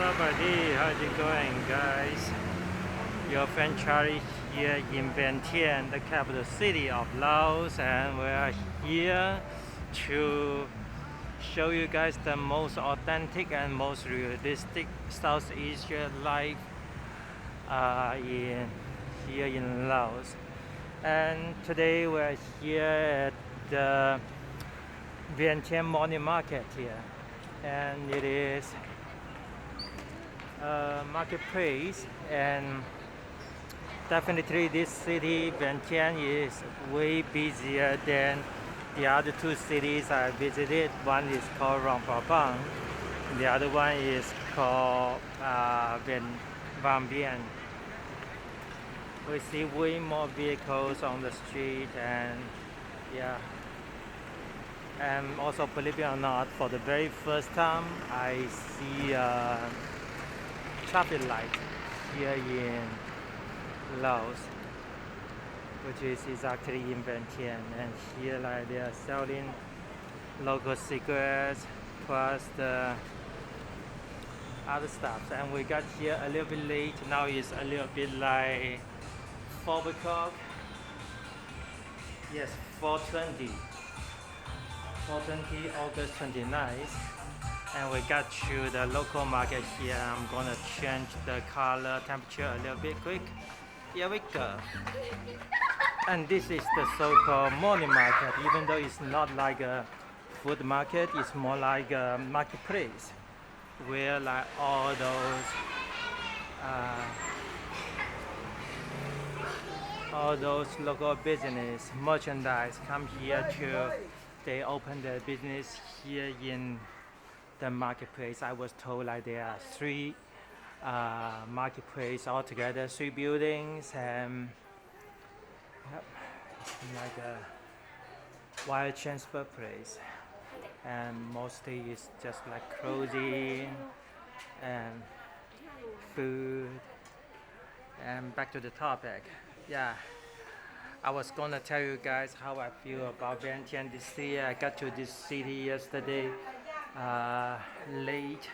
Sabadi, how's it going, guys? Your friend Charlie here in Vientiane, the capital city of Laos, and we are here to show you guys the most authentic and most realistic South Asia life in here in Laos. And today we're here at the Vientiane morning market here, and it is marketplace, and definitely this city Vientiane is way busier than the other two cities I visited. One is called Rangpapang, the other one is called Van Bien. We see way more vehicles on the street, and yeah, and also, believe it or not, for the very first time I see traffic light here in Laos, which is actually in Vientiane, and here like they are selling local cigarettes plus the other stuff. And we got here a little bit late. Now it's a little bit like 4 o'clock. Yes, 4:20. 4:20 August 29th. And we got to the local market here. I'm gonna change the color temperature a little bit quick. Here we go. And this is the so-called morning market. Even though it's not like a food market, it's more like a marketplace where like all those local business merchandise come here to. They open their business here in the marketplace. I was told like there are 3 marketplace altogether, 3 buildings, and yep, like a wire transfer place, and mostly it's just like clothing and food. And back to the topic. Yeah, I was gonna tell you guys how I feel about Vientiane this year. I got to this city yesterday late.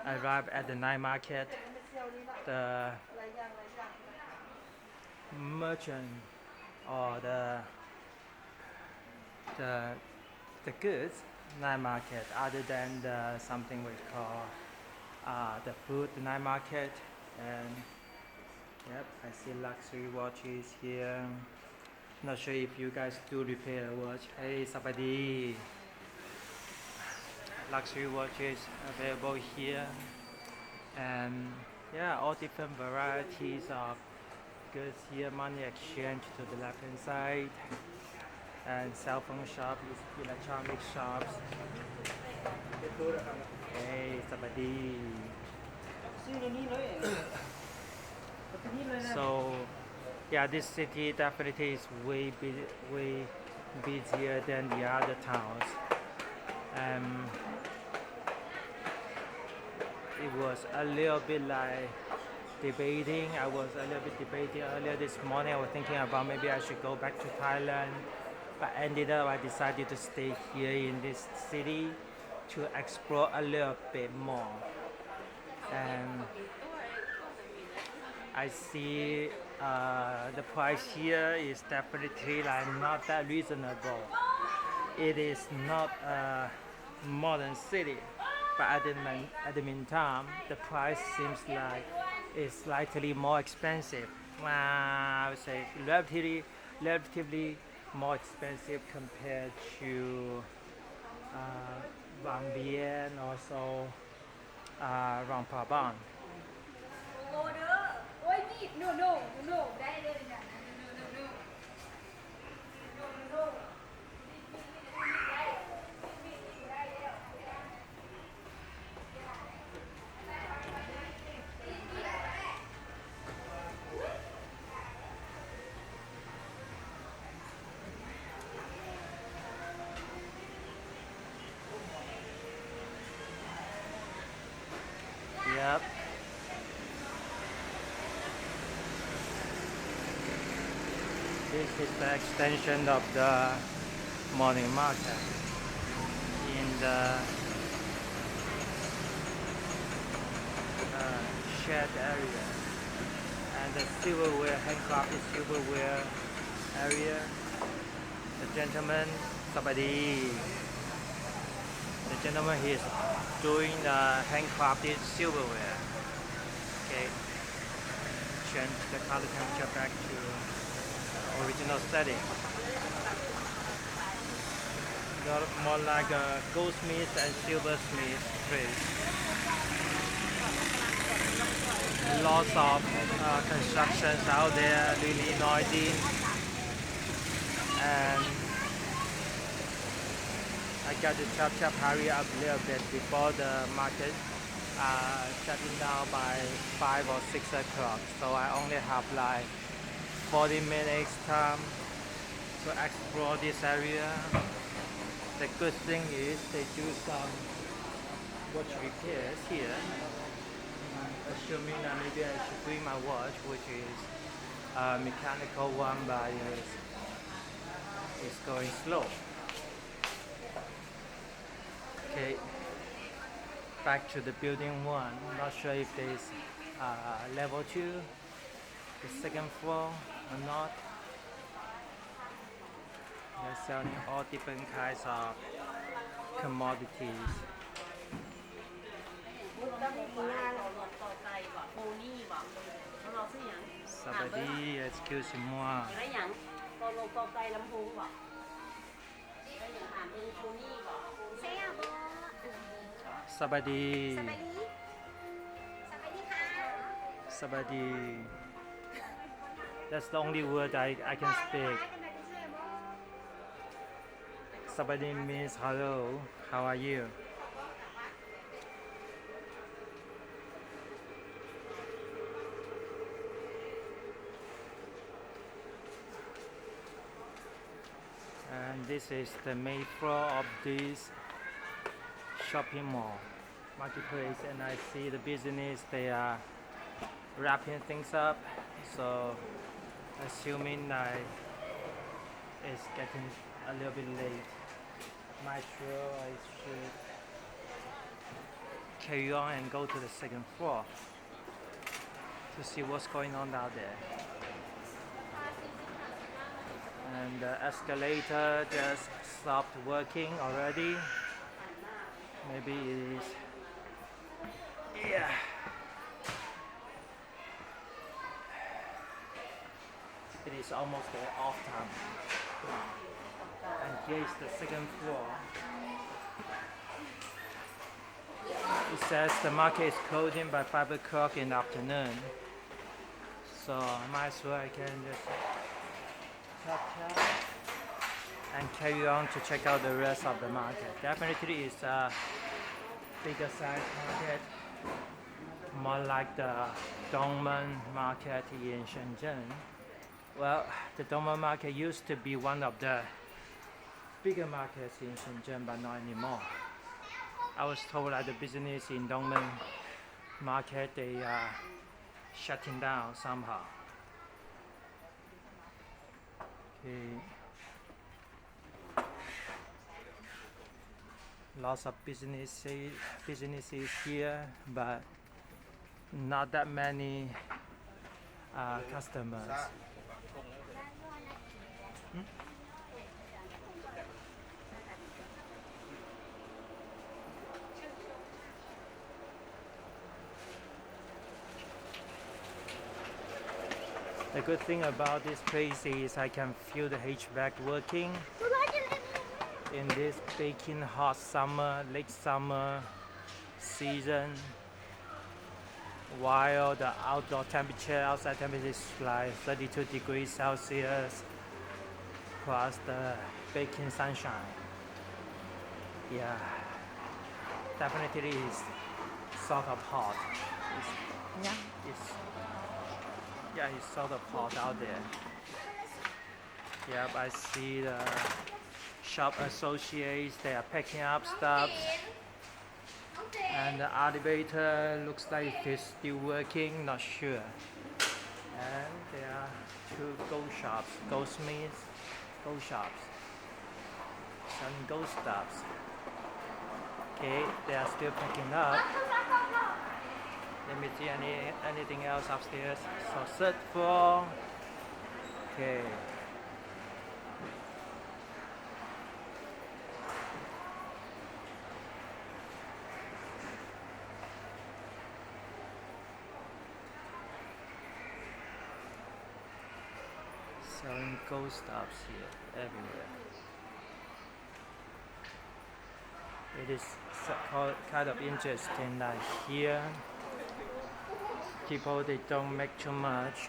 Arrived at the night market. The merchant or the goods night market, other than the something we call the food night market. And yep, I see luxury watches here. Not sure if you guys do repair a watch. Hey, Sabadi. Luxury watches available here, and yeah, all different varieties of goods here. Money exchange to the left hand side, and cell phone shop, electronic shops. Hey, Sabadi. So yeah, this city definitely is way busier than the other towns. It was a little bit like debating. I was a little bit debating earlier this morning. I was thinking about maybe I should go back to Thailand, but ended up I decided to stay here in this city to explore a little bit more. And I see the price here is definitely like not that reasonable. It is not a modern city, but at the meantime, the price seems like it's slightly more expensive. I would say relatively more expensive compared to Van Bien, also Rangpapang. Yep. This is the extension of the morning market in the shed area, and the silverware, handcrafted silverware area. The gentleman, somebody, the gentleman he is doing handcrafted silverware. Okay, change the color temperature back to original setting. More like a goldsmith and silversmith trade. Lots of constructions out there, really noisy, and I got to chop hurry up a little bit before the market shutting down by 5 or 6 o'clock. So I only have like 40 minutes time to explore this area. The good thing is they do some watch repairs here. Assuming that maybe I should bring my watch, which is a mechanical one, but it's going slow. Okay, back to the building one. Not sure if there's level 2, the second floor or not. They're selling all different kinds of commodities. Somebody, excuse-moi. Somebody. Somebody. That's the only word I can speak. Somebody means hello, how are you? And this is the main floor of this shopping mall, marketplace, and I see the business, they are wrapping things up, so assuming it's getting a little bit late. Not sure I should carry on and go to the second floor to see what's going on out there. And the escalator just stopped working already. Maybe it is, yeah. It is almost the off time. And here is the second floor. It says the market is closing by 5 o'clock in the afternoon. So I might as well I can just chop and carry on to check out the rest of the market. Definitely it's a bigger size market, more like the Dongmen market in Shenzhen. Well, the Dongmen market used to be one of the bigger markets in Shenzhen, but not anymore. I was told that the business in Dongmen market, they are shutting down somehow. Okay. Lots of businesses here, but not that many customers. The good thing about this place is I can feel the HVAC working in this baking hot summer, late summer season, while the outside temperature is like 32 degrees Celsius plus the baking sunshine. Yeah, definitely is sort of hot. It's sort of hot out there. Yep, I see the shop associates, they are packing up stuff. And the elevator looks like it's still working, not sure. And there are 2 gold shops, goldsmiths, gold shops, selling gold stuffs. Okay, they are still packing up. Let me see anything else upstairs. So third floor. Okay. Selling gold stuffs here everywhere. It is kind of interesting that here people they don't make too much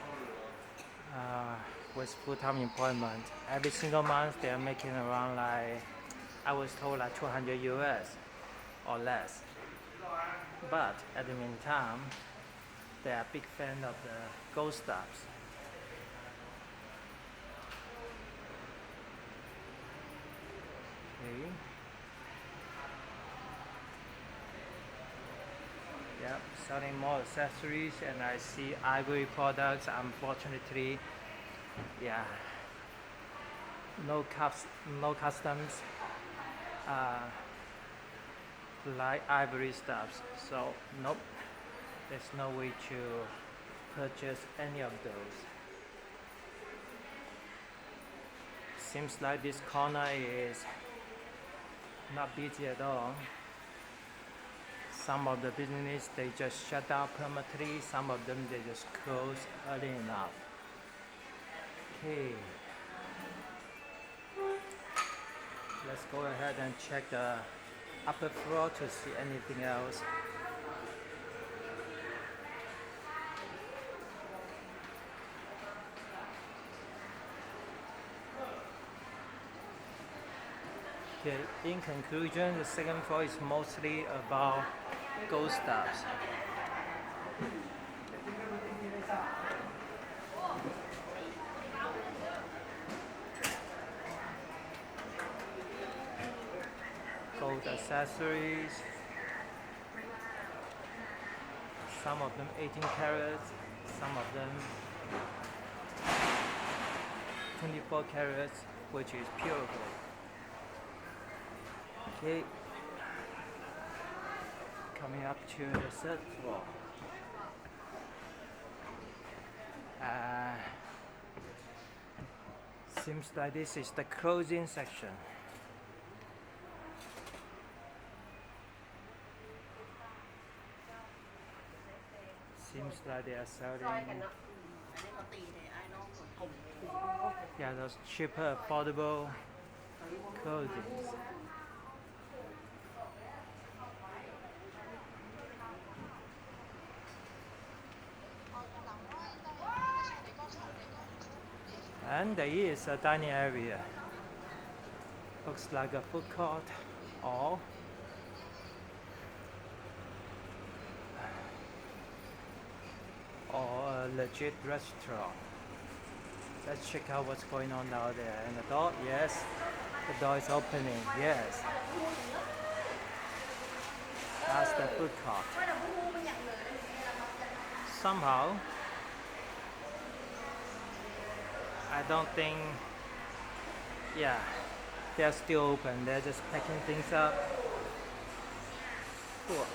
with full-time employment. Every single month they are making around like I was told like 200 US or less. But at the meantime, they are big fan of the gold stuffs. Okay. Yep, selling more accessories, and I see ivory products. Unfortunately, yeah, no customs like ivory stuffs. So nope, there's no way to purchase any of those. Seems like this corner is not busy at all. Some of the business they just shut down permanently, some of them they just close early enough. Okay, let's go ahead and check the upper floor to see anything else. Okay, in conclusion, the second floor is mostly about gold stuffs. Gold accessories, some of them 18 carats, some of them 24 carats, which is pure gold. Okay, coming up to the third floor. Seems like this is the clothing section. Seems like they are selling, yeah, those cheaper, affordable clothing. And there is a dining area. Looks like a food court or a legit restaurant. Let's check out what's going on out there. And the door, yes, the door is opening, yes. That's the food court. Somehow, I don't think, yeah, they're still open. They're just packing things up. Cool.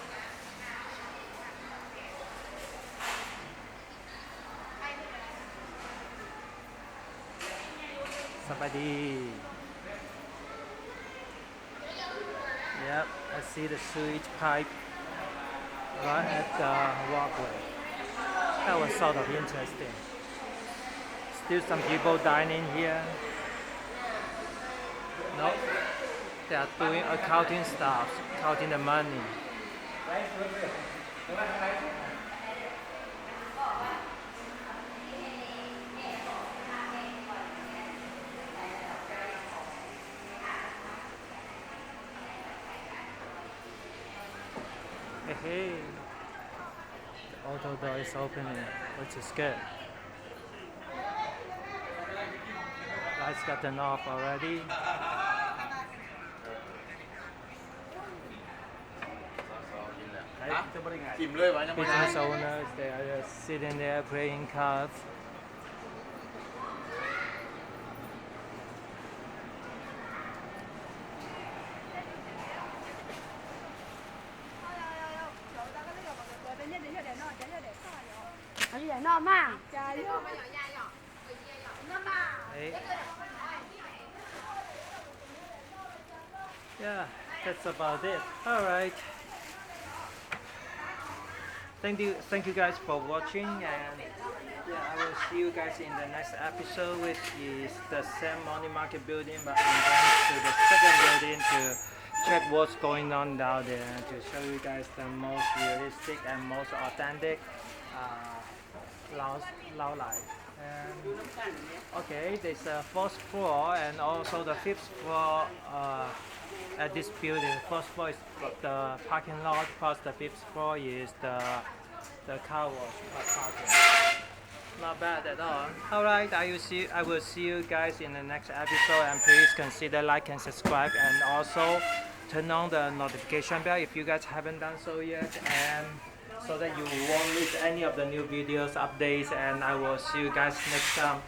Somebody. Yep, I see the sewage pipe right at the walkway. That was sort of interesting. Still some people dining here. Nope. They are doing accounting stuff, counting the money. Hey, the auto door is opening, which is good. Lights got turned off already. Business owners, they are just sitting there playing cards. 也闹嘛，加油！Hey. Yeah, that's about it. All right. Thank you guys for watching, and yeah, I will see you guys in the next episode, which is the same money market building, but I'm going to the second building to check what's going on down there and to show you guys the most realistic and most authentic Lao life. And okay, there's a fourth floor and also the fifth floor at this building. First floor is the parking lot, plus the fifth floor is the car wash parking. Not bad at all. Alright, I will see you guys in the next episode, and please consider like and subscribe, and also turn on the notification bell if you guys haven't done so yet, and so that you won't miss any of the new videos updates, and I will see you guys next time.